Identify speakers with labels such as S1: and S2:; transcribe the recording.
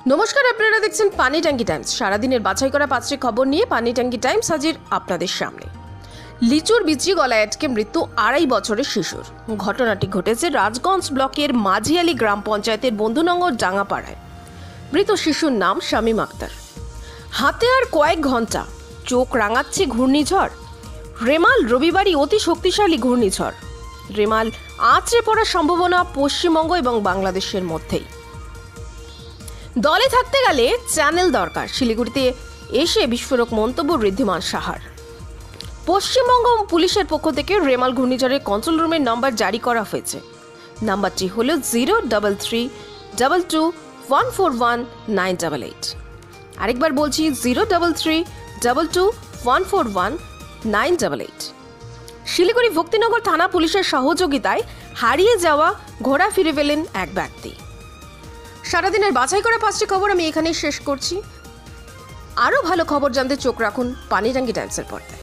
S1: নমস্কার, আপনারা দেখছেন পানি ট্যাঙ্কি টাইমস। সারাদিনের বাছাই করা 5টি খবর নিয়ে পানি ট্যাঙ্কি টাইমস হাজির আপনাদের সামনে। লিচুর বিচি গলায় আটকে মৃত্যু 2.5 বছরের শিশুর। ঘটনাটি ঘটেছে রাজগঞ্জ ব্লকের মাঝিয়ালি গ্রাম পঞ্চায়েতের বন্ধুনগর ডাঙ্গাপাড়ায়। মৃত শিশুর নাম শামীম আক্তার। হাতে আর কয়েক ঘন্টা, চোখ রাঙাচ্ছে ঘূর্ণিঝড় রেমাল। রবিবারই অতি শক্তিশালী ঘূর্ণিঝড় রেমাল আছড়ে পড়ার সম্ভাবনা পশ্চিমবঙ্গ এবং বাংলাদেশের মধ্যেই। দলে থাকতে গেলে চ্যানেল দরকার, শিলিগুড়িতে এসে বিস্ফোরক মন্তব্য ঋদ্ধিমান সাহার। পশ্চিমবঙ্গ পুলিশের পক্ষ থেকে রেমাল ঘূর্ণিঝড়ের কন্ট্রোল রুমের নম্বর জারি করা হয়েছে। নাম্বারটি হল 0332141988। আরেকবার বলছি 0332141988। শিলিগুড়ি ভক্তিনগর থানা পুলিশের সহযোগিতায় হারিয়ে যাওয়া ঘোড়া ফিরে পেলেন এক ব্যক্তি। সারাদিনের বাছাই করা 5টি খবর আমি এখানেই শেষ করছি। আরও ভালো খবর জানতে চোখ রাখুন পানি ট্যাঙ্কি টাইমসের পর্দায়।